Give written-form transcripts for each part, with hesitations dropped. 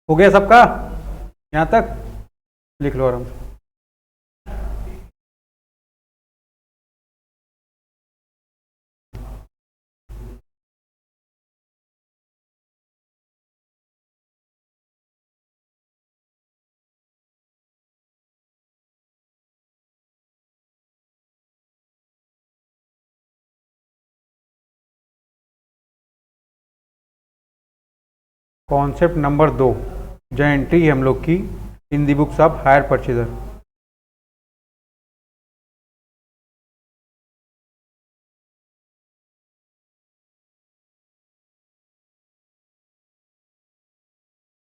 हो गया सबका यहाँ तक? लिख लो आराम से। कॉन्सेप्ट नंबर 2, जो एंट्री है हम लोग की इन दी बुक्स ऑफ हायर परचेजर।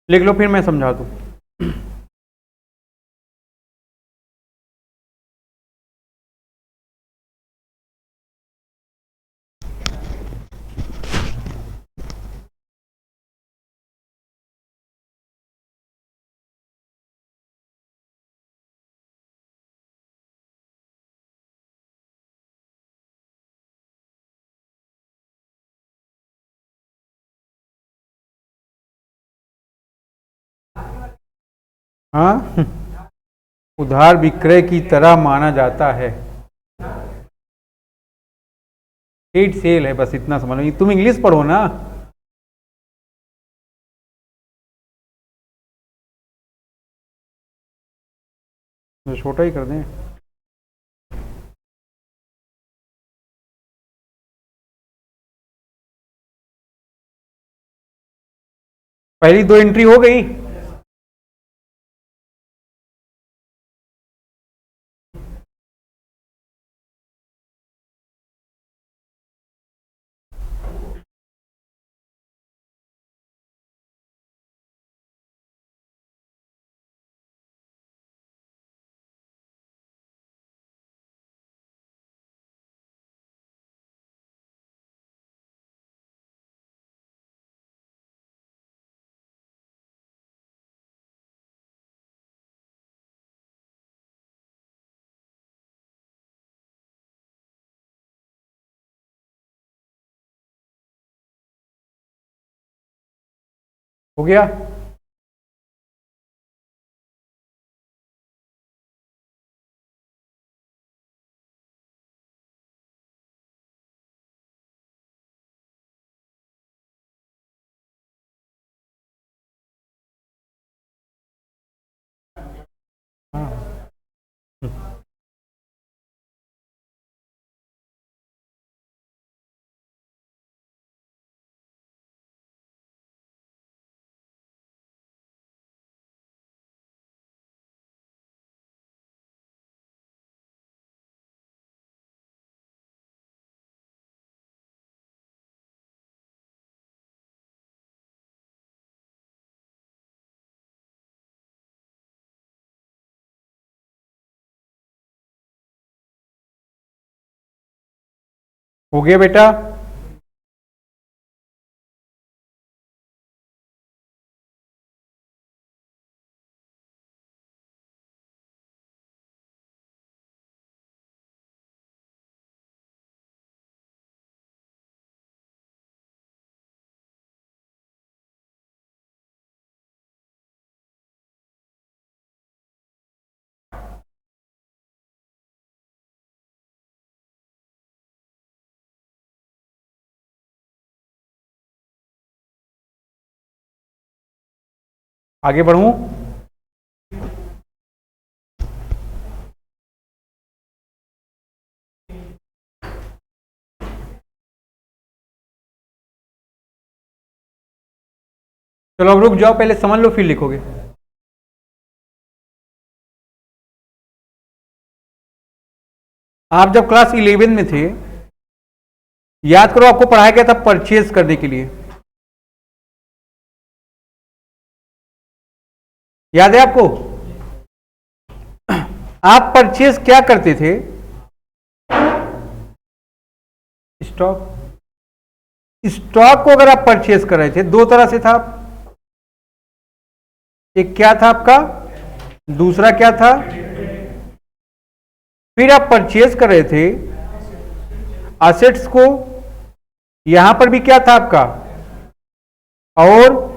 लिख लो फिर मैं समझा दूँ। हाँ, उधार विक्रय की तरह माना जाता है। ट्रेड सेल है, बस इतना समझ लो। तुम इंग्लिश पढ़ो ना। तो छोटा ही कर दें। पहली 2 एंट्री हो गई। हो गया। हाँ, हो गया बेटा। आगे बढ़ूं? चलो अब रुक जाओ, पहले समझ लो फिर लिखोगे। आप जब क्लास 11 में थे, याद करो आपको पढ़ाया गया था परचेज करने के लिए। याद है आपको? आप परचेज क्या करते थे? स्टॉक। स्टॉक को अगर आप परचेज कर रहे थे, 2 तरह से था। एक क्या था आपका, दूसरा क्या था? फिर आप परचेज कर रहे थे असेट्स को, यहां पर भी क्या था आपका, और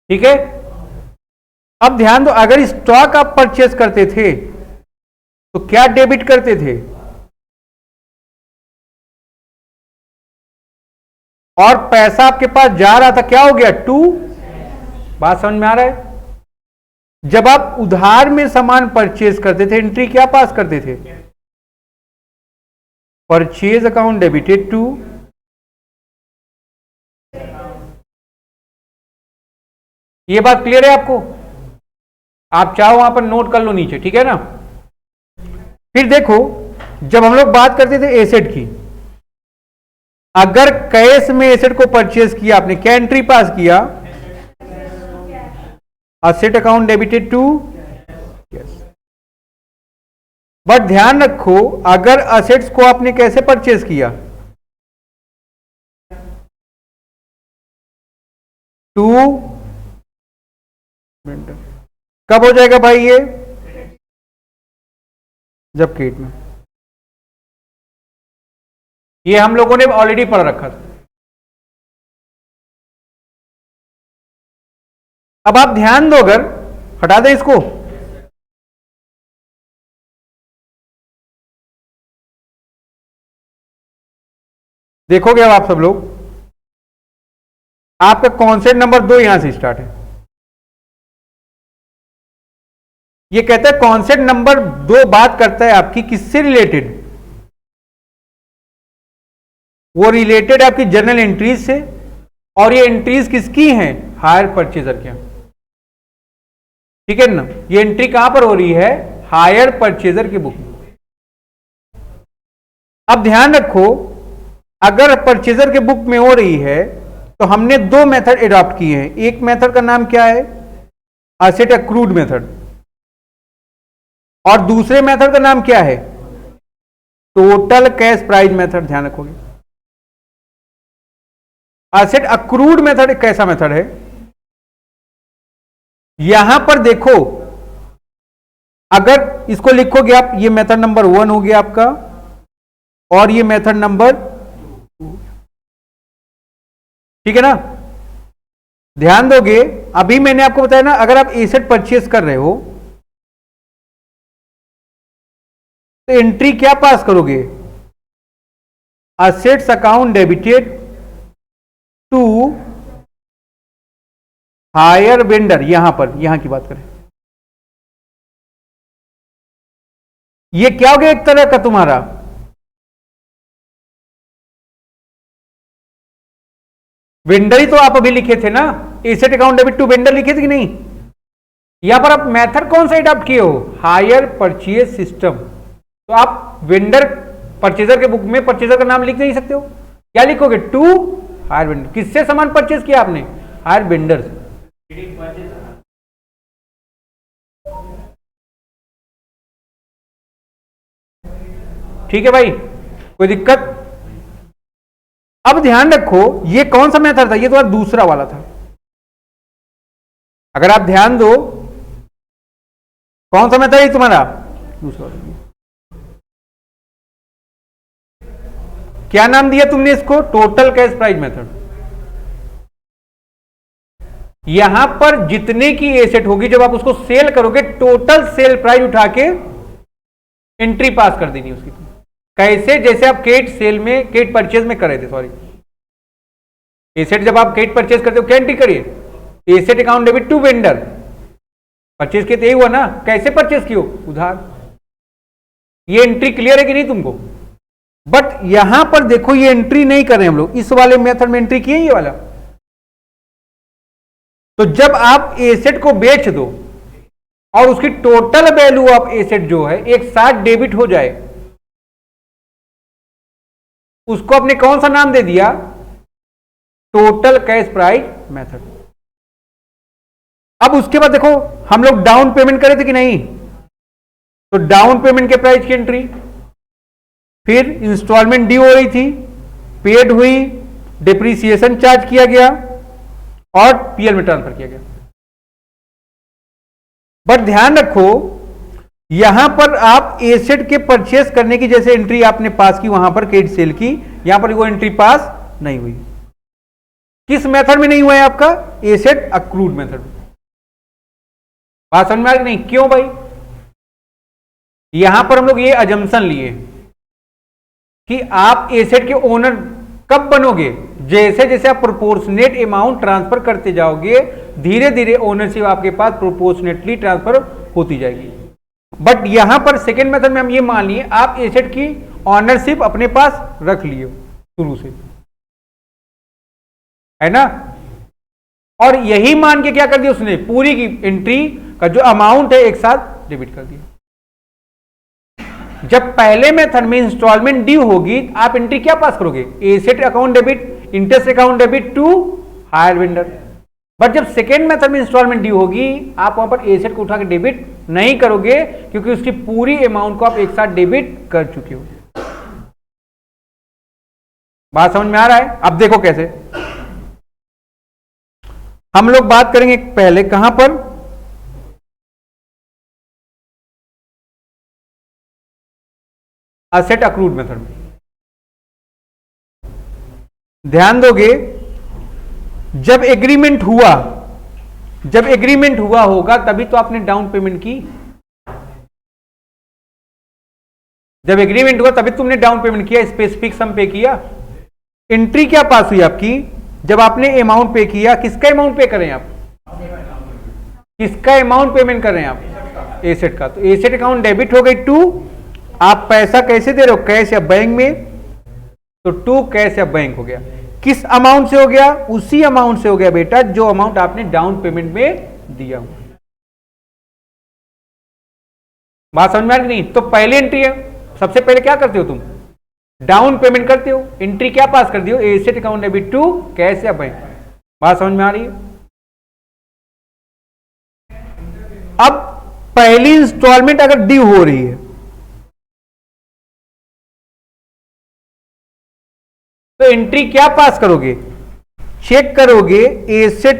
ठीक है। अब ध्यान दो, अगर स्टॉक आप परचेस करते थे तो क्या डेबिट करते थे, और पैसा आपके पास जा रहा था, क्या हो गया, टू। बात समझ में आ रहा है? जब आप उधार में सामान परचेज करते थे, एंट्री क्या पास करते थे, परचेज अकाउंट डेबिटेड टू, ये बात क्लियर है आपको? आप चाहो वहां पर नोट कर लो नीचे, ठीक है ना। फिर देखो, जब हम लोग बात करते थे एसेट की, अगर कैश में एसेट को परचेज किया आपने, क्या एंट्री पास किया, asset account debited to, yes. But ध्यान रखो, अगर असेट्स को आपने कैसे परचेज किया, टू वेंडर, कब हो जाएगा भाई ये, जब क्रेडिट में। ये हम लोगों ने ऑलरेडी पढ़ रखा था। अब आप ध्यान दो, अगर हटा दें इसको, देखोगे अब आप सब लोग, आपका कॉन्सेप्ट नंबर 2 यहां से स्टार्ट है। ये कहता है कॉन्सेप्ट नंबर 2 बात करता है आपकी किससे रिलेटेड, वो रिलेटेड आपकी जर्नल एंट्रीज से, और ये एंट्रीज किसकी हैं, हायर परचेजर के, ठीक है ना। ये एंट्री कहां पर हो रही है, हायर परचेजर की बुक में। अब ध्यान रखो, अगर परचेजर के बुक में हो रही है तो हमने 2 मेथड एडॉप्ट किए हैं। एक मेथड का नाम क्या है, असेट अक्रूड मेथड, और दूसरे मेथड का नाम क्या है, टोटल कैश प्राइस मेथड। ध्यान रखोगे, असेट अक्रूड मेथड एक कैसा मेथड है, यहां पर देखो, अगर इसको लिखोगे आप, ये मेथड नंबर 1 हो गया आपका, और ये मेथड नंबर 2, ठीक है ना। ध्यान दोगे, अभी मैंने आपको बताया ना, अगर आप एसेट परचेस कर रहे हो तो एंट्री क्या पास करोगे, assets account debited to hire vendor. यहां पर, यहां की बात करें, ये क्या हो गया, एक तरह का तुम्हारा वेंडर ही तो आप अभी लिखे थे ना, asset account debit to vendor लिखे थे कि नहीं। यहां पर आप मेथड कौन सा अडॉप्ट किए हो, हायर परचेज सिस्टम। तो आप वेंडर परचेजर के बुक में परचेजर का नाम लिख नहीं सकते हो, क्या लिखोगे, टू हायर वेंडर। किससे सामान परचेज किया आपने, हायर वेंडर से। ठीक है भाई, कोई दिक्कत? अब ध्यान रखो, ये कौन सा मेथड था, ये तो दूसरा वाला था। अगर आप ध्यान दो, कौन सा मेथड है तुम्हारा, दूसरा। क्या नाम दिया तुमने इसको, टोटल कैश प्राइस मेथड। यहां पर जितने की एसेट होगी, जब आप उसको सेल करोगे, टोटल सेल प्राइस उठा के एंट्री पास कर देनी उसकी। कैसे, जैसे आप केट सेल में, केट परचेज में कर रहे थे, सॉरी, एसेट जब आप केट परचेज करते हो क्या एंट्री करिए, asset account debit to vendor. Purchase किए तो यही हुआ ना, कैसे परचेज किए, उधार। ये एंट्री क्लियर है कि नहीं तुमको? बट यहां पर देखो, ये एंट्री नहीं कर रहे हम लोग, इस वाले मेथड में एंट्री किए ये वाला। तो जब आप एसेट को बेच दो और उसकी टोटल वैल्यू ऑफ एसेट जो है एक साथ डेबिट हो जाए, उसको आपने कौन सा नाम दे दिया, टोटल कैश प्राइस मेथड। अब उसके बाद देखो, हम लोग डाउन पेमेंट करे थे कि नहीं, तो डाउन पेमेंट के प्राइस की एंट्री, फिर इंस्टॉलमेंट ड्यू हो रही थी, पेड हुई, डिप्रीसिएशन चार्ज किया गया और पीएल में ट्रांसफर किया गया। बट ध्यान रखो, यहां पर आप एसेट के परचेस करने की जैसे एंट्री आपने पास की वहां पर क्रेडिट सेल की, यहां पर वो एंट्री पास नहीं हुई। किस मेथड में नहीं हुआ है आपका? एसेट अक्रूड मेथड में। बात समझ में आ गई नहीं? क्यों भाई? यहां पर हम लोग ये अजम्पशन लिए कि आप एसेट के ओनर कब बनोगे? जैसे जैसे आप प्रोपोर्शनेट अमाउंट ट्रांसफर करते जाओगे, धीरे धीरे ओनरशिप आपके पास प्रोपोर्शनेटली ट्रांसफर होती जाएगी। बट यहां पर सेकेंड मेथड में हम ये मान लिए आप एसेट की ऑनरशिप अपने पास रख लिए शुरू से, है ना? और यही मान के क्या कर दिया उसने, पूरी की एंट्री का जो अमाउंट है एक साथ डेबिट कर दिया। जब पहले मेथड में इंस्टॉलमेंट ड्यू होगी, आप एंट्री क्या पास करोगे? Asset account debit, interest account debit to hire vendor. But जब सेकेंड मेथड में इंस्टॉलमेंट ड्यू होगी, आप वहां पर एसेट को उठा के डेबिट नहीं करोगे, क्योंकि उसकी पूरी अमाउंट को आप एक साथ डेबिट कर चुके हो। बात समझ में आ रहा है? अब देखो कैसे हम लोग बात करेंगे। पहले कहां पर? असेट अक्रूड मेथड में। ध्यान दोगे, जब एग्रीमेंट हुआ होगा तभी तो आपने डाउन पेमेंट की। जब एग्रीमेंट हुआ तभी तुमने डाउन पेमेंट किया, स्पेसिफिक सम पे किया। एंट्री क्या पास हुई आपकी? जब आपने अमाउंट पे किया। किसका अमाउंट पे कर रहे हैं आप? किसका अमाउंट पेमेंट कर रहे हैं आप? एसेट का। तो एसेट अकाउंट डेबिट हो गई टू। आप पैसा कैसे दे रहे हो? कैश या बैंक में? तो टू कैश या बैंक हो गया। किस अमाउंट से हो गया? उसी अमाउंट से हो गया बेटा जो अमाउंट आपने डाउन पेमेंट में दिया हुआ। बात समझ में आ रही नहीं? तो पहली एंट्री है, सबसे पहले क्या करते हो तुम? डाउन पेमेंट करते हो। एंट्री क्या पास कर दी हो? Asset account debit to cash या बैंक। बात समझ में आ रही है? अब पहली इंस्टॉलमेंट अगर ड्यू हो रही है तो एंट्री क्या पास करोगे? चेक करोगे एसेट,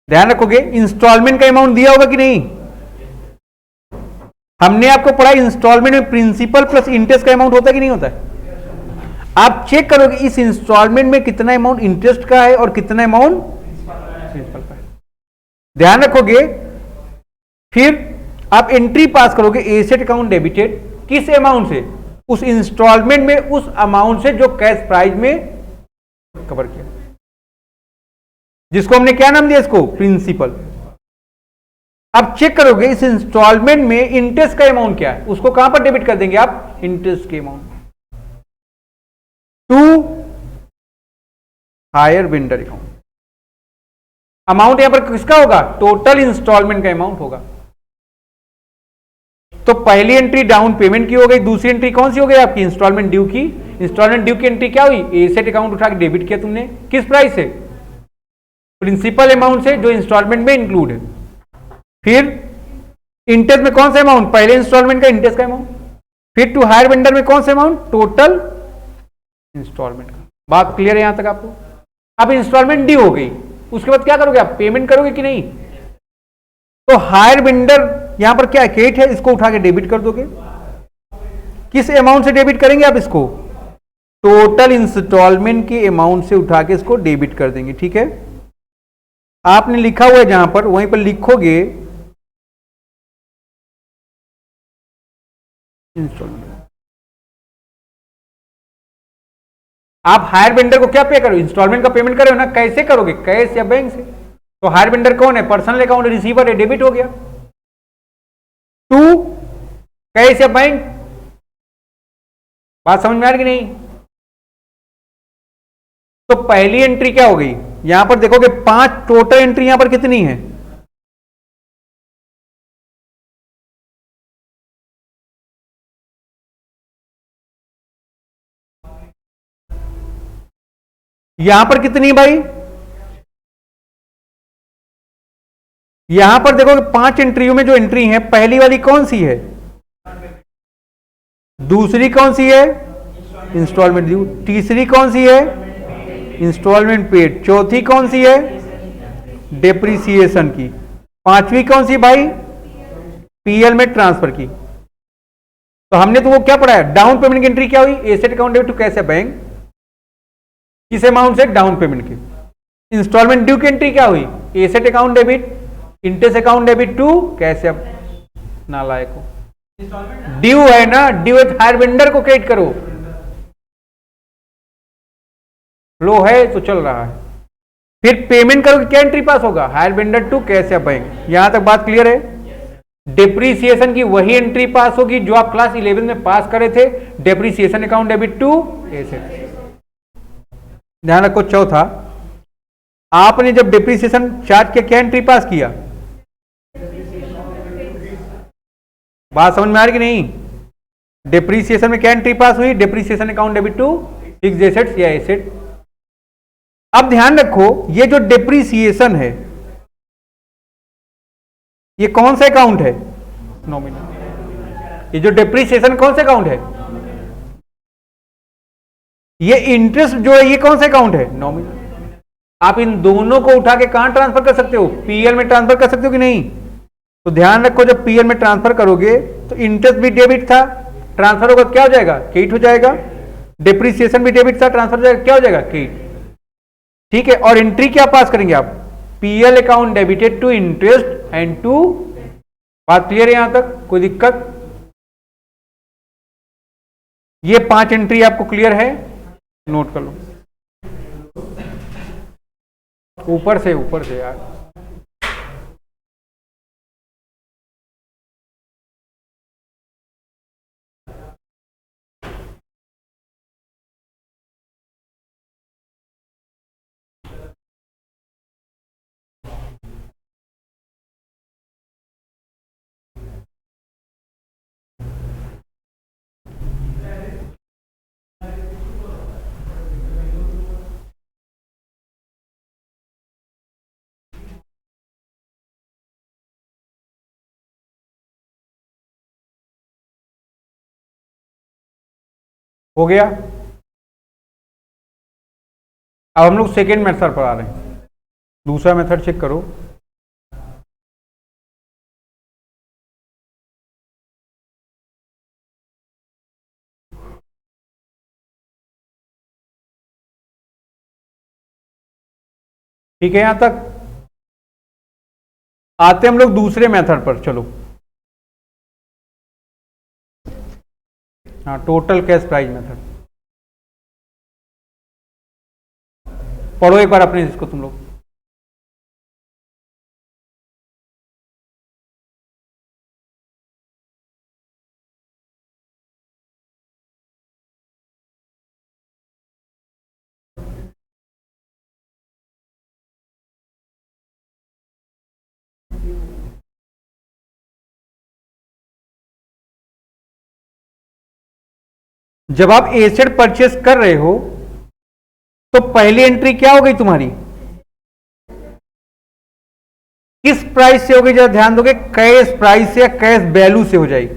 ध्यान रखोगे इंस्टॉलमेंट का अमाउंट दिया होगा कि नहीं। हमने आपको पढ़ा इंस्टॉलमेंट में प्रिंसिपल प्लस इंटरेस्ट का अमाउंट होता है कि नहीं होता है। आप चेक करोगे इस इंस्टॉलमेंट में कितना अमाउंट इंटरेस्ट का है और कितना अमाउंट प्रिंसिपल का है। ध्यान रखोगे, फिर आप एंट्री पास करोगे एसेट अकाउंट डेबिटेड। किस अमाउंट से? उस इंस्टॉलमेंट में उस अमाउंट से जो कैश प्राइस में कवर किया, जिसको हमने क्या नाम दिया? इसको प्रिंसिपल। अब चेक करोगे इस इंस्टॉलमेंट में इंटरेस्ट का अमाउंट क्या है, उसको कहां पर डेबिट कर देंगे आप? इंटरेस्ट के amount to hire vendor account. Amount यहां पर किसका होगा? टोटल इंस्टॉलमेंट का अमाउंट होगा। तो पहली एंट्री डाउन पेमेंट की हो गई। दूसरी एंट्री कौन सी हो गई आपकी? इंस्टॉलमेंट ड्यू की। इंस्टॉलमेंट ड्यू की एंट्री क्या हुई? एसेट अकाउंट उठा के डेबिट किया तुमने। किस प्राइस से? प्रिंसिपल अमाउंट से जो इंस्टॉलमेंट में इंक्लूड है। फिर इंटरेस्ट में कौन सा अमाउंट? पहले इंस्टॉलमेंट का इंटरेस्ट का अमाउंट। फिर टू हायर वेंडर में कौन सा अमाउंट? टोटल इंस्टॉलमेंट का। बात क्लियर है यहां तक आपको? अब इंस्टॉलमेंट ड्यू हो गई, उसके बाद क्या करोगे आप? पेमेंट करोगे कि नहीं? तो हायर वेंडर यहां पर क्या क्रेडिट है, इसको उठा के डेबिट कर दोगे। किस अमाउंट से डेबिट करेंगे आप इसको? टोटल इंस्टॉलमेंट के अमाउंट से उठा के इसको डेबिट कर देंगे। ठीक है, आपने लिखा हुआ है जहां पर, वहीं पर लिखोगे इंस्टॉलमेंट। आप हायर वेंडर को क्या पे करो? इंस्टॉलमेंट का पेमेंट करो ना। कैसे करोगे? कैश या बैंक से? तो हायर वेंडर कौन है? पर्सनल अकाउंट रिसीवर है, डेबिट हो गया। टू कैश या बैंक। बात समझ में आ रही कि नहीं? तो पहली एंट्री क्या हो गई? यहां पर देखोगे 5 टोटल एंट्री यहां पर कितनी है? यहां पर कितनी भाई? यहां पर देखोगे 5 एंट्रियों में जो एंट्री है, पहली वाली कौन सी है? दूसरी कौन सी है? Instalment due. तीसरी कौन सी है? Instalment paid. चौथी कौन सी है? डेप्रिसिएशन की। पांचवी कौन सी भाई? पीएल में ट्रांसफर की। तो हमने तो वो क्या पढ़ा है? डाउन पेमेंट की एंट्री क्या हुई? Asset account debit to cash या बैंक। किस अमाउंट से? डाउन पेमेंट की। इंस्टॉलमेंट ड्यू की एंट्री क्या हुई? Asset account debit, interest account debit to कैसे? अब नालायक हो, ड्यू है ना, ड्यू है हायर वेंडर को क्रेडिट करो। फ्लो है तो चल रहा है, फिर पेमेंट करोगे क्या एंट्री पास होगा? हायर वेंडर टू कैसे बैंक। यहां तक बात क्लियर है? डेप्रीसिएशन की वही एंट्री पास होगी जो आप क्लास 11 में पास करे थे, depreciation account debit to asset. ध्यान रखो। चौथा, आपने जब डेप्रीसिएशन चार्ज किया क्या एंट्री पास किया? बात समझ में आ रही कि नहीं? डेप्रीसिएशन में क्या एंट्री पास हुई? Depreciation account debit to fixed assets या एसेट। अब ध्यान रखो, ये जो डेप्रीसिएशन है ये कौन सा अकाउंट है? नॉमिनल। ये जो डेप्रीसिएशन कौन सा अकाउंट है? ये इंटरेस्ट जो है ये कौन सा अकाउंट है? नॉमिनल। आप इन दोनों को उठा के कहां ट्रांसफर कर सकते हो? पीएल में ट्रांसफर कर सकते हो कि नहीं? तो ध्यान रखो, जब पीएल में ट्रांसफर करोगे तो इंटरेस्ट भी डेबिट था, ट्रांसफर होगा क्या हो जाएगा? क्रेडिट हो जाएगा। डेप्रीसिएशन भी डेबिट था, ट्रांसफर हो जाएगा क्या हो जाएगा? क्रेडिट। ठीक है। और एंट्री क्या पास करेंगे आप? PL account debited to interest and to. बात क्लियर है यहां तक? कोई दिक्कत? ये 5 एंट्री आपको क्लियर है? नोट कर लो। ऊपर से यार। हो गया। अब हम लोग सेकेंड मेथड पर आ रहे हैं। दूसरा मेथड चेक करो। ठीक है, यहां तक आते हम लोग दूसरे मेथड पर। चलो, हाँ, टोटल कैश प्राइस मेथड पढ़ो एक बार अपने इसको तुम लोग। जब आप एसेट परचेस कर रहे हो तो पहली एंट्री क्या हो गई तुम्हारी? किस प्राइस से हो गई? जरा ध्यान दोगे, कैश प्राइस से या कैश वैल्यू से हो जाएगी।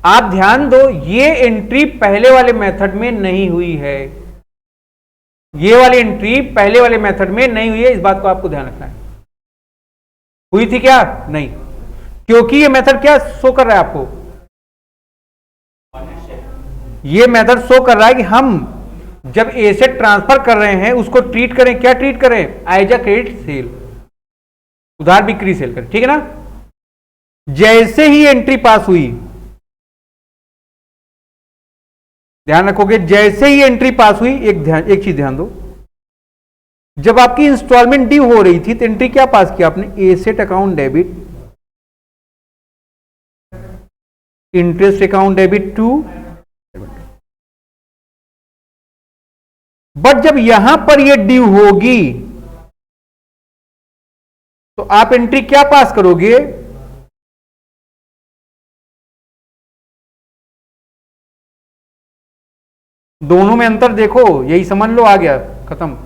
आप ध्यान दो, ये एंट्री पहले वाले मेथड में नहीं हुई है। ये वाली एंट्री पहले वाले मेथड में नहीं हुई है, इस बात को आपको ध्यान रखना है। हुई थी क्या? नहीं, क्योंकि ये मेथड क्या शो कर रहा है आपको? ये मेथड शो कर रहा है कि हम जब एसेट ट्रांसफर कर रहे हैं उसको ट्रीट करें, क्या ट्रीट करें? एज अ क्रेडिट सेल, उधार बिक्री सेल करें। ठीक है ना? जैसे ही एंट्री पास हुई, ध्यान रखोगे, जैसे ही एंट्री पास हुई, एक चीज ध्यान दो, जब आपकी इंस्टॉलमेंट ड्यू हो रही थी तो एंट्री क्या पास किया आपने? Asset account debit, interest account debit to. But जब यहां पर ये ड्यू होगी तो आप एंट्री क्या पास करोगे? दोनों में अंतर देखो, यही समझ लो, आ गया, खत्म।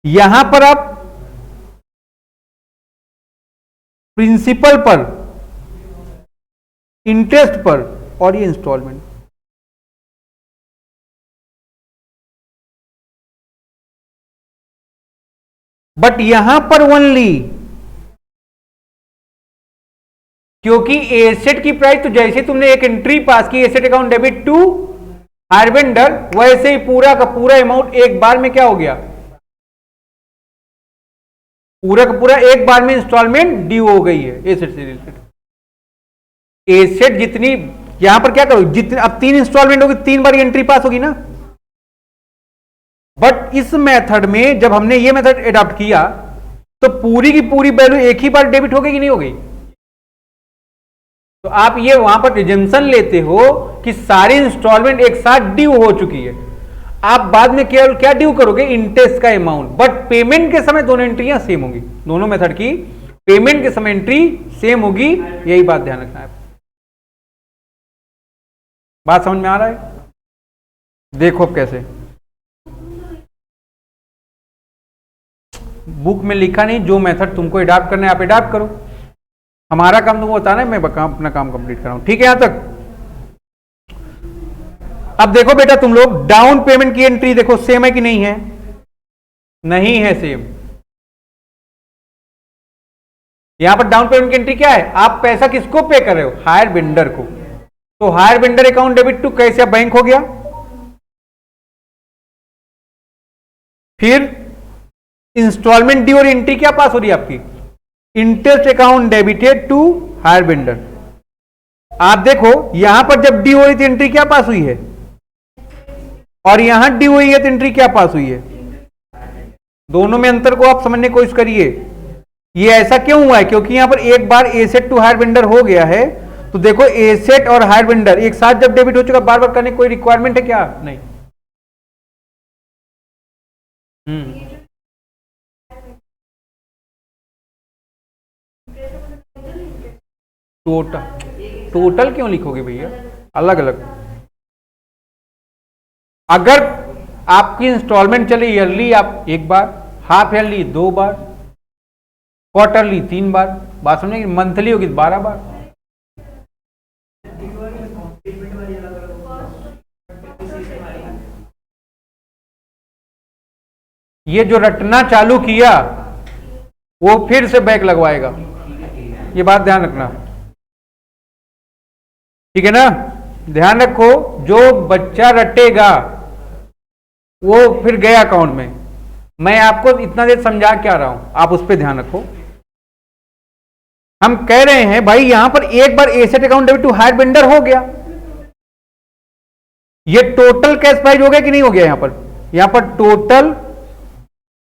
यहां पर आप प्रिंसिपल पर, इंटरेस्ट पर, और ये इंस्टॉलमेंट। बट यहां पर ओनली, क्योंकि एसेट की प्राइस तो जैसे तुमने एक एंट्री पास की asset account debit to hire vendor, वैसे ही पूरा का पूरा अमाउंट एक बार में क्या हो गया, पूरा का पूरा एक बार में इंस्टॉलमेंट ड्यू हो गई है एसेट से रिलेटेड। एसेट जितनी, यहां पर क्या करो, जितनी अब 3 इंस्टॉलमेंट होगी, 3 बार एंट्री पास होगी ना। बट इस मेथड में जब हमने ये मेथड एडॉप्ट किया तो पूरी की पूरी वैल्यू एक ही बार डेबिट हो गई कि नहीं हो गई। तो आप ये वहां पर रिजम्पशन लेते हो कि सारी इंस्टॉलमेंट एक साथ ड्यू हो चुकी है। आप बाद में केवल क्या ड्यू करोगे, इंटरेस्ट का अमाउंट, बट पेमेंट के समय दोनों एंट्रियां सेम होगी। दोनों मेथड की पेमेंट के समय एंट्री सेम होगी, यही बात ध्यान रखना है। बात समझ में आ रहा है? देखो अब कैसे, बुक में लिखा नहीं, जो मेथड तुमको अडॉप्ट करना है आप अडॉप्ट करो। हमारा काम तुमको बताना है, मैं अपना काम कंप्लीट कर रहा हूं। ठीक है यहां तक? अब देखो बेटा तुम लोग, डाउन पेमेंट की एंट्री देखो सेम है कि नहीं है? नहीं है सेम। यहां पर डाउन पेमेंट की एंट्री क्या है, आप पैसा किसको पे कर रहे हो, हायर वेंडर को। तो hire vendor account debit to कैसे बैंक हो गया। फिर इंस्टॉलमेंट ड्यू और एंट्री क्या पास हो रही है आपकी, interest account debited to hire vendor. आप देखो यहां पर जब ड्यू हुई थी एंट्री क्या पास हुई है, और यहां ड्यू हुई है तो एंट्री क्या पास हुई है। दोनों में अंतर को आप समझने की कोशिश करिए। ये ऐसा क्यों हुआ है, क्योंकि यहां पर एक बार एसेट टू हायर वेंडर हो गया है। तो देखो एसेट और हायर वेंडर एक साथ जब डेबिट हो चुका, बार बार करने की कोई रिक्वायरमेंट है क्या, नहीं। टोटल क्यों लिखोगे भैया, अलग अलग। अगर आपकी इंस्टॉलमेंट चले ईयरली, आप एक बार, हाफ ईयरली 2 बार, क्वार्टरली 3 बार, बात समझे, मंथली होगी 12 बार। ये जो रटना चालू किया वो फिर से बैक लगवाएगा, ये बात ध्यान रखना। ठीक है ना, ध्यान रखो, जो बच्चा रटेगा वो फिर गया अकाउंट में। मैं आपको इतना देर समझा क्या रहा हूं, आप उस पर ध्यान रखो। हम कह रहे हैं भाई यहां पर एक बार asset account debit to hire vendor हो गया, ये टोटल कैश प्राइस हो गया कि नहीं हो गया। यहां पर टोटल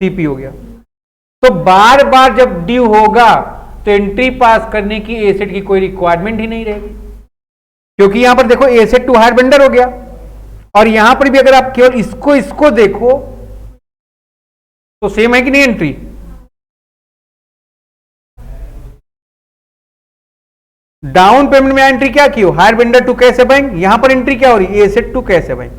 सीपी हो गया। तो बार बार जब ड्यू होगा तो एंट्री पास करने की एसेट की कोई रिक्वायरमेंट ही नहीं रहेगी, क्योंकि यहां पर देखो एसेट टू हायर वेंडर हो गया। और यहां पर भी अगर आप केवल इसको देखो तो सेम है कि नहीं एंट्री। डाउन पेमेंट में एंट्री क्या की हो, hire vendor to cash bank, यहां पर एंट्री क्या हो रही है, asset to cash bank.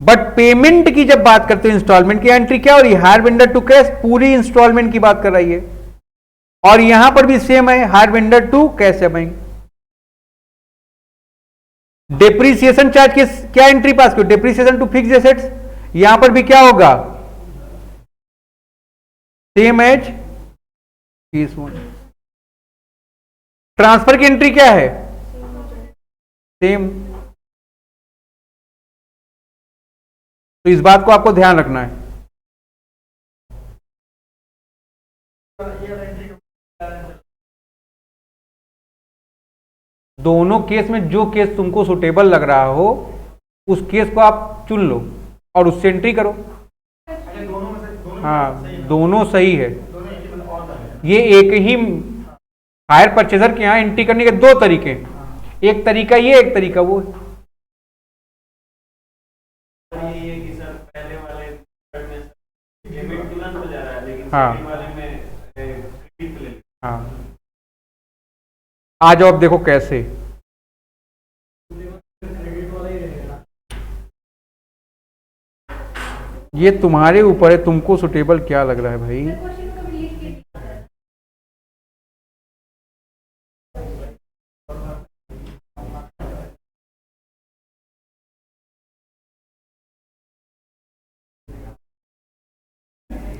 But payment की जब बात करते हैं इंस्टॉलमेंट की, एंट्री क्या हो रही है, हायर वेंडर टू कैश, पूरी इंस्टॉलमेंट की बात कर रही है। और यहां पर भी सेम है, hire vendor to cash bank. Depreciation charge की क्या एंट्री पास करो, डेप्रीसिएशन टू फिक्स एसेट्स, यहां पर भी क्या होगा, same as fees one. Transfer की एंट्री क्या है, सेम। तो इस बात को आपको ध्यान रखना है। दोनों केस में जो केस तुमको सुटेबल लग रहा हो उस केस को आप चुन लो और उससे एंट्री करो। हाँ दोनों सही है। ये एक ही हायर परचेजर के यहां एंट्री करने के 2 तरीके, एक तरीका ये, एक तरीका वो। हाँ हाँ, आ जाओ अब देखो कैसे। ये तुम्हारे ऊपर है, तुमको सुटेबल क्या लग रहा है भाई।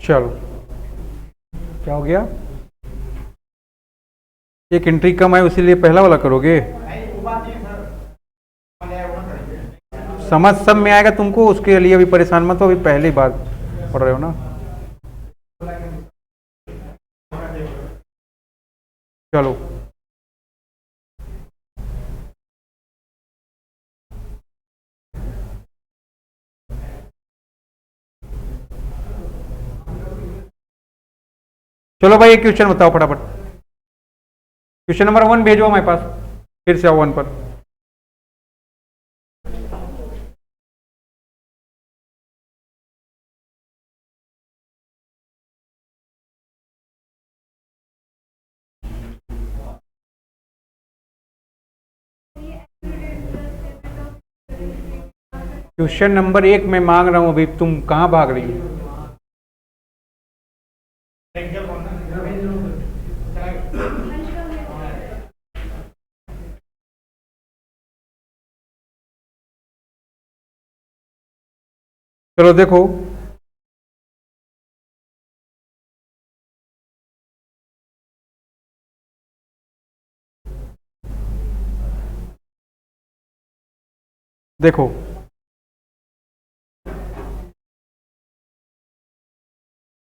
चलो क्या हो गया, एक एंट्री कम है इसीलिए पहला वाला करोगे। समझ सब में आएगा तुमको, उसके लिए अभी परेशान मत हो, अभी पहली बार पढ़ रहे हो ना। चलो चलो भाई, एक क्वेश्चन बताओ फटाफट। क्वेश्चन नंबर 1 भेजो हमारे पास, फिर से आओ 1 पर। क्वेश्चन नंबर 1 मैं मांग रहा हूं, अभी तुम कहां भाग रही हो? चलो देखो, देखो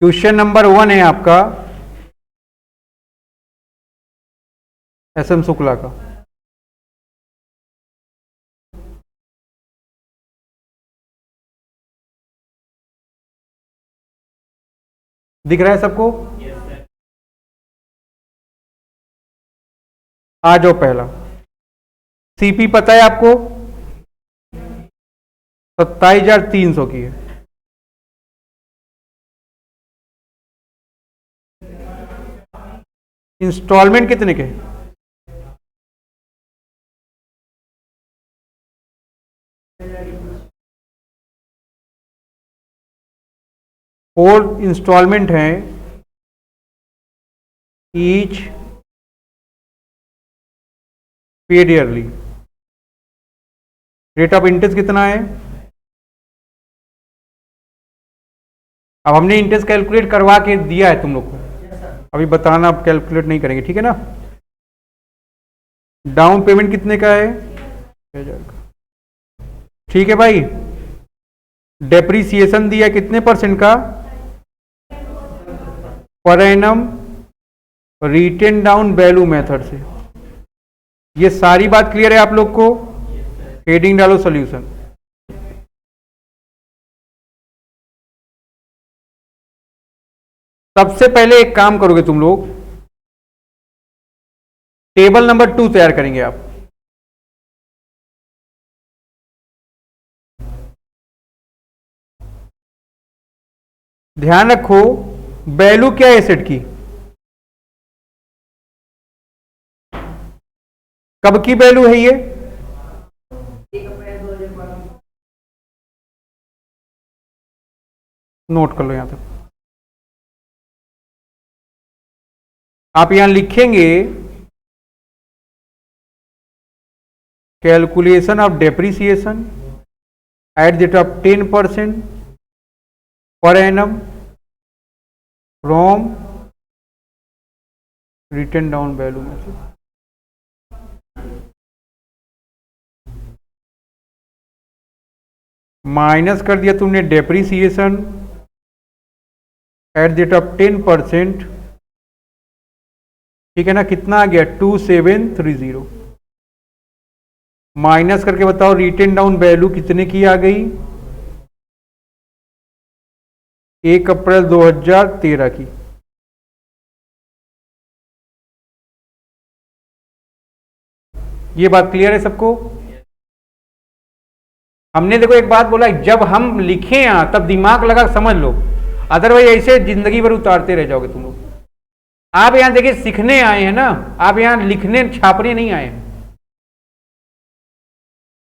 क्वेश्चन नंबर 1 है आपका एसएम शुक्ला का। दिख रहा है सबको? आ जाओ, पहला सीपी पता है आपको 27,300 की है। इंस्टॉलमेंट कितने के? फोर इंस्टॉलमेंट हैं, each paid yearly. Rate of interest कितना है? अब हमने इंटरेस्ट कैलकुलेट करवा के दिया है तुम लोग को, अभी बताना, आप कैलकुलेट नहीं करेंगे, ठीक है ना। डाउन पेमेंट कितने का है? 6,000 का। ठीक है भाई। डेप्रीसिएशन दिया कितने परसेंट का? Per annum written down value method से। ये सारी बात क्लियर है आप लोग को? हेडिंग डालो सॉल्यूशन। सबसे पहले एक काम करोगे तुम लोग, टेबल नंबर 2 तैयार करेंगे आप। ध्यान रखो, वैल्यू क्या है एसेट की? कब की वैल्यू है ये? नोट कर लो यहां तक। आप यहां लिखेंगे calculation of depreciation at the rate of 10% per annum from written down value method. Minus कर दिया तुमने depreciation at the rate of 10%, ठीक है ना। कितना आ गया? 2730। माइनस करके बताओ रिटेन डाउन वैल्यू कितने की आ गई? 1 अप्रैल 2013 की। ये बात क्लियर है सबको? हमने देखो एक बात बोला, जब हम लिखे यहां तब दिमाग लगा समझ लो, अदरवाइज ऐसे जिंदगी भर उतारते रह जाओगे तुम लोग। आप यहां देखिए सीखने आए हैं ना, आप यहां लिखने छापने नहीं आए हैं।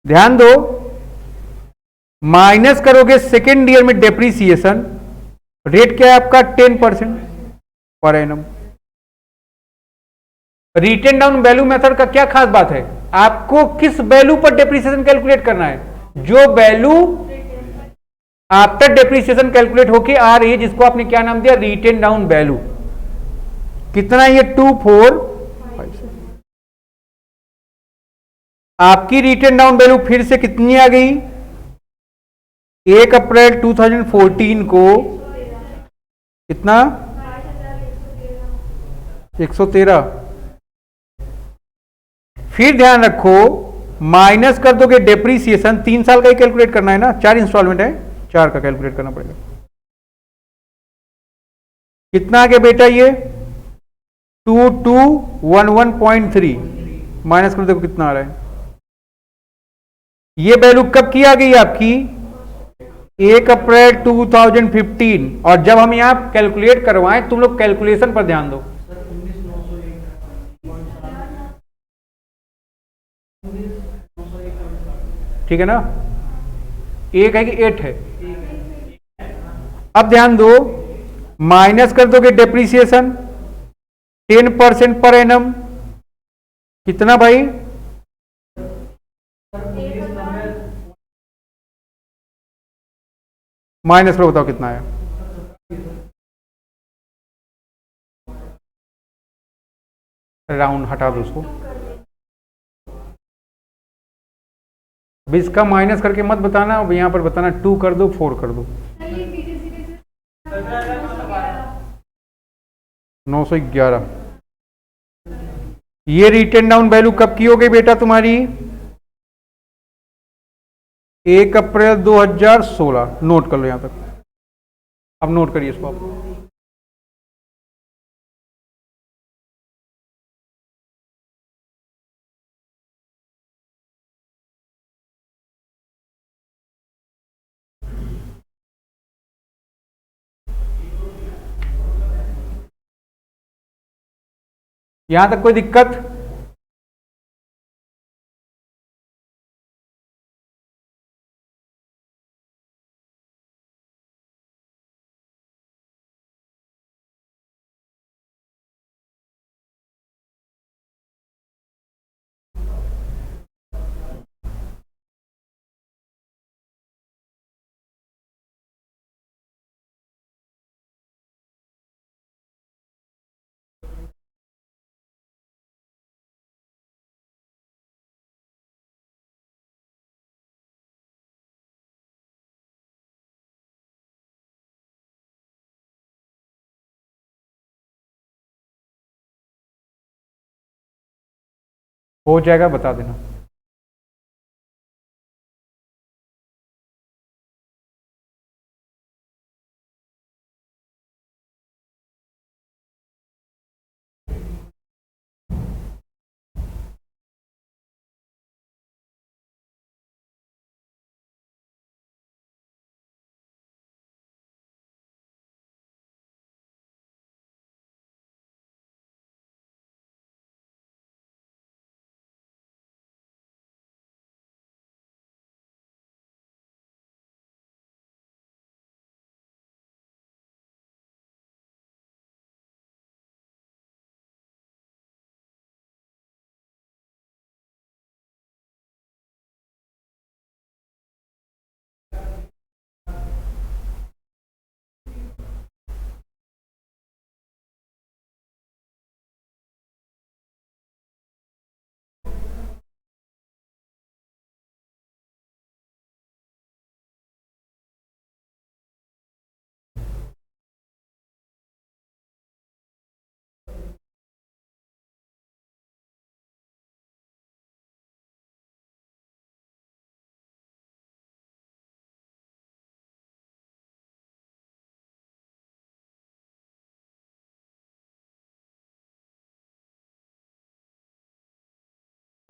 ध्यान दो, माइनस करोगे सेकेंड ईयर में डेप्रीसिएशन, रेट क्या है आपका? 10% per annum. Written down value method का क्या खास बात है? आपको किस वैल्यू पर डेप्रीसिएशन कैलकुलेट करना है? जो वैल्यू आफ्टर डेप्रीसिएशन कैलकुलेट होके आ रही है, जिसको आपने क्या नाम दिया? Written down value. कितना है ये? 2456। आपकी रिटेन डाउन वैल्यू फिर से कितनी आ गई? 1 अप्रैल 2014 को कितना 113। फिर ध्यान रखो माइनस कर दोगे डेप्रीसिएशन, 3 साल का ही कैलकुलेट करना है ना, 4 इंस्टॉलमेंट है, 4 का कैलकुलेट करना पड़ेगा। कितना आ गया बेटा ये 2211.3 माइनस कर देखो कितना आ रहा है। ये वैल्यू कब की आ गई आपकी 1 अप्रैल 2015। और जब हम यहां कैलकुलेट करवाएं तुम लोग कैलकुलेशन पर ध्यान दो। ठीक है ना, एक है कि 8 है। अब ध्यान दो माइनस कर दोगे डेप्रीसिएशन 10% पर एनम, कितना भाई माइनस करो, बताओ कितना है। राउंड हटा दो उसको, इसका माइनस करके मत बताना, यहां पर बताना 2 कर दो 4 कर दो। 911। ये रिटर्न डाउन वैल्यू कब की हो गई बेटा तुम्हारी 1 अप्रैल 2016। नोट कर लो यहां तक, अब नोट करिए इसको आप। यहां तक कोई दिक्कत? हो जाएगा, बता देना।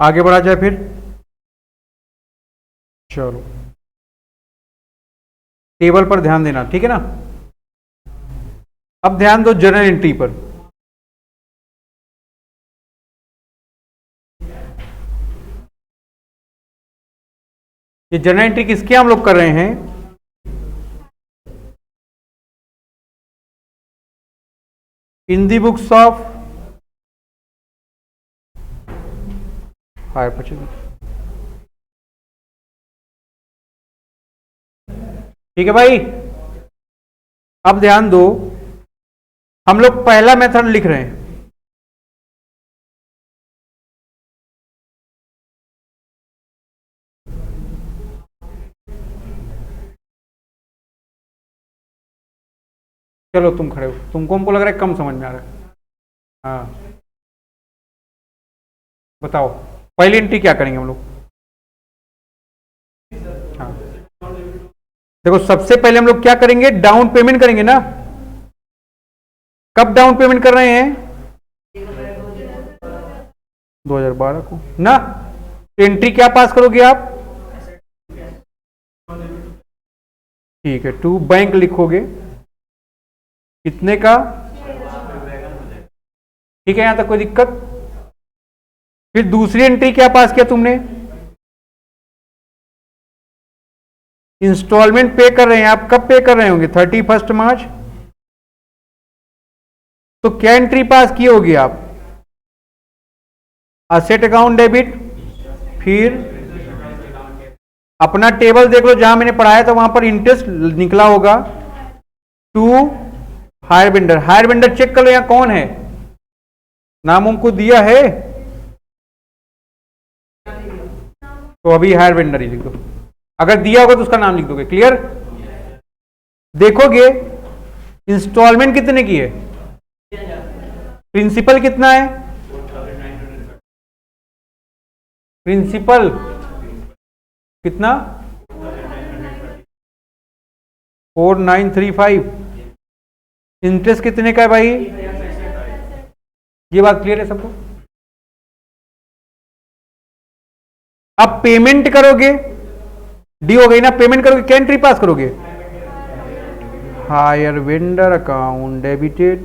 आगे बढ़ा जाए फिर, चलो टेबल पर ध्यान देना, ठीक है ना। अब ध्यान दो जर्नल एंट्री पर। ये जर्नल एंट्री किसके हम लोग कर रहे हैं इन दी बुक्स ऑफ हायर परचेज। ठीक है भाई, अब ध्यान दो हम लोग पहला मेथड लिख रहे हैं। चलो तुम खड़े हो, तुमको हमको लग रहा है कम समझ में आ रहा है। हाँ बताओ पहली एंट्री क्या करेंगे हम लोग। हाँ देखो सबसे पहले हम लोग क्या करेंगे, डाउन पेमेंट करेंगे ना। कब डाउन पेमेंट कर रहे हैं, 2012 को ना। एंट्री क्या पास करोगे आप, ठीक है, टू बैंक लिखोगे कितने का, ठीक है, यहां तक कोई दिक्कत। फिर दूसरी एंट्री क्या पास किया तुमने, इंस्टॉलमेंट पे कर रहे हैं आप, कब पे कर रहे होंगे 31 मार्च। तो क्या एंट्री पास की होगी आप, असेट अकाउंट डेबिट। फिर अपना टेबल देख लो जहां मैंने पढ़ाया था वहां पर इंटरेस्ट निकला होगा to hire vendor. Hire vendor check कर लो यहां कौन है, नाम उनको दिया है तो अभी हायर वेंडर ही लिख दो, अगर दिया होगा तो उसका नाम लिख दोगे। क्लियर, देखोगे इंस्टॉलमेंट कितने की है, प्रिंसिपल कितना है, प्रिंसिपल कितना 4935, इंटरेस्ट कितने का है भाई, ये बात क्लियर है सबको। अब पेमेंट करोगे, डी हो गई ना, पेमेंट करोगे क्या एंट्री पास करोगे, हायर वेंडर अकाउंट डेबिटेड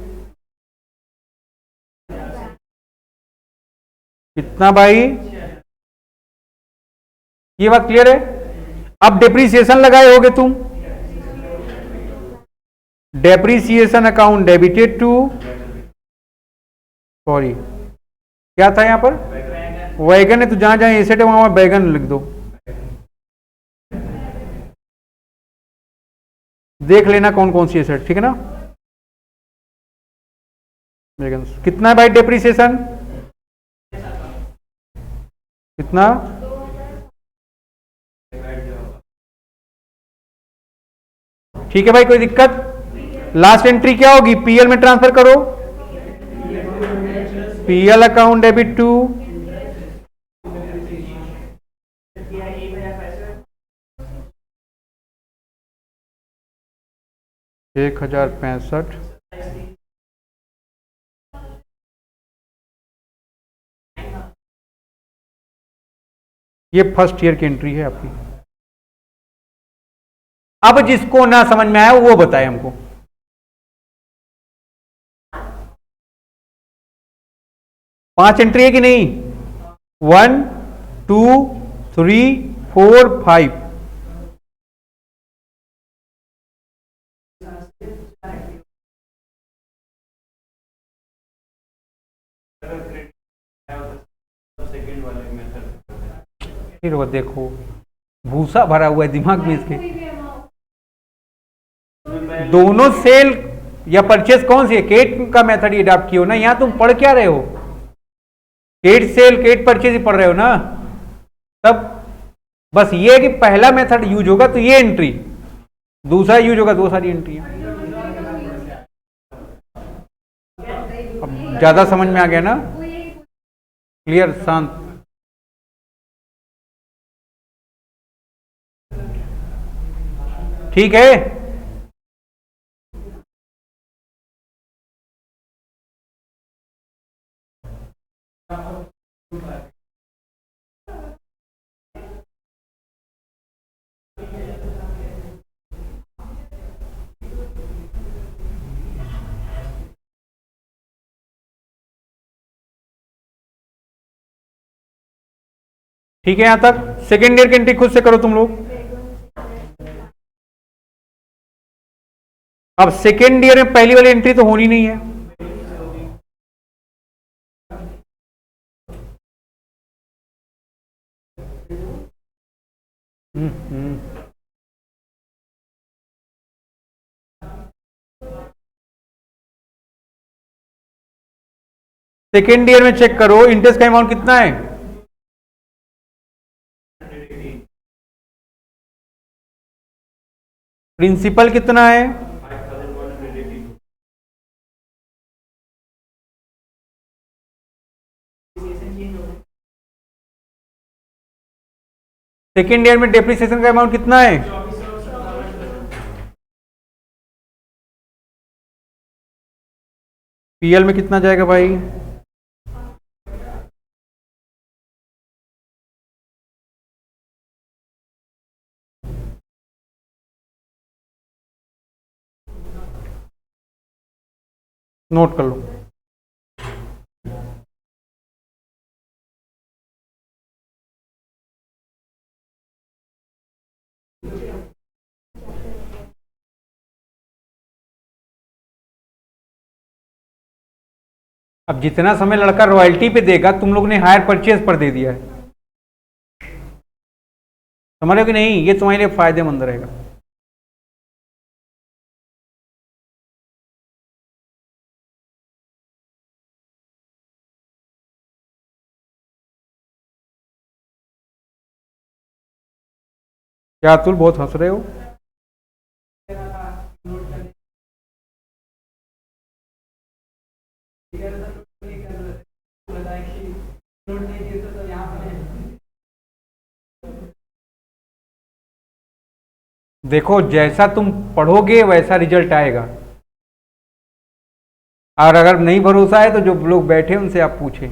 कितना भाई, ये बात क्लियर है। अब डेप्रीसिएशन लगाए होगे तुम, depreciation account debited to, sorry क्या था यहां पर, वैगन है तो जहां जहां एसेट है वहां वैगन लिख दो, देख लेना कौन कौन सी एसेट, ठीक है ना। वैगन कितना है भाई डेप्रीसिएशन, कितना, ठीक है भाई कोई दिक्कत। लास्ट एंट्री क्या होगी, पीएल में ट्रांसफर करो, पीएल अकाउंट डेबिट टू 1065, ये फर्स्ट ईयर की एंट्री है आपकी। अब जिसको ना समझ में आया वो बताए हमको, पांच एंट्री है कि नहीं, 1 2 3 4 5, फिर वो देखो भूसा भरा हुआ है दिमाग में इसके। दोनों सेल या परचेस कौन सी है, केट का मेथड ही अडॉप्ट किए हो ना, यहां तुम पढ़ क्या रहे हो, केट सेल केट परचेज ही पढ़ रहे हो ना। तब बस ये है कि पहला मेथड यूज होगा तो ये एंट्री, दूसरा यूज होगा दो सारी एंट्री। अब ज्यादा समझ में आ गया ना, क्लियर, शांत। ठीक है, ठीक है, यहां तक सेकेंड ईयर की एंट्री खुद से करो तुम लोग। अब सेकेंड ईयर में पहली वाली एंट्री तो होनी नहीं है, सेकेंड ईयर में चेक करो इंटरेस्ट का अमाउंट कितना है, प्रिंसिपल कितना है, सेकेंड ईयर में डेप्रिसिएशन का अमाउंट कितना है? पीएल में कितना जाएगा भाई? नोट कर लो। अब जितना समय लड़का रॉयल्टी पे देगा, तुम लोग ने हायर परचेज पर दे दिया है, समझ रहे हो कि नहीं? ये तुम्हारे लिए फायदेमंद रहेगा। क्या अतुल बहुत हंस रहे हो? देखो, जैसा तुम पढ़ोगे वैसा रिजल्ट आएगा, और अगर नहीं भरोसा है तो जो लोग बैठे उनसे आप पूछें।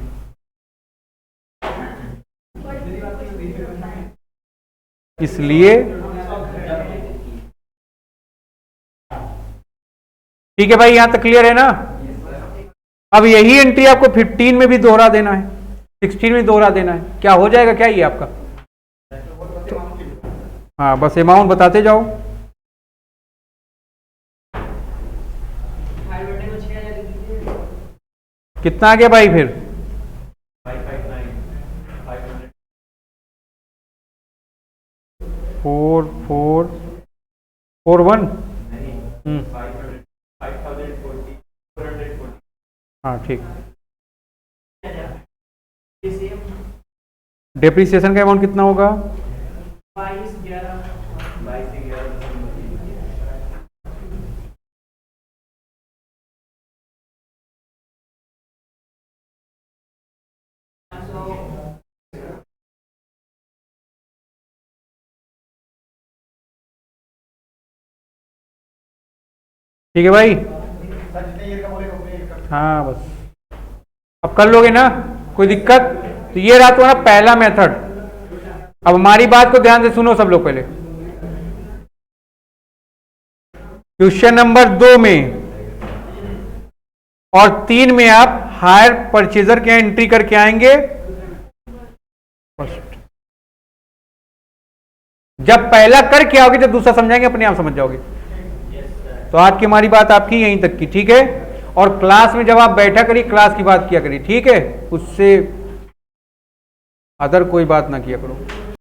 इसलिए ठीक है भाई, यहां तक क्लियर है ना? अब यही एंट्री आपको 15 में भी दोहरा देना है, 16 में दोहरा देना है। क्या हो जाएगा क्या ये आपका? हाँ, बस अमाउंट बताते जाओ। कितना आ गया भाई फिर? 4441। हाँ ठीक। डेप्रिसिएशन का अमाउंट कितना होगा? 2211। ठीक है भाई? हाँ बस, अब कर लोगे ना, कोई दिक्कत? तो ये रहा तुम्हारा पहला मेथड। अब हमारी बात को ध्यान से सुनो सब लोग। पहले क्वेश्चन नंबर 2 में और 3 में आप हायर परचेजर के एंट्री करके आएंगे फर्स्ट। जब पहला करके आओगे जब दूसरा समझाएंगे अपने आप समझ जाओगे। तो आज की हमारी बात आपकी यहीं तक की, ठीक है? और क्लास में जब आप बैठा करिए, क्लास की बात किया करिए, ठीक है? उससे अदर कोई बात ना किया करो।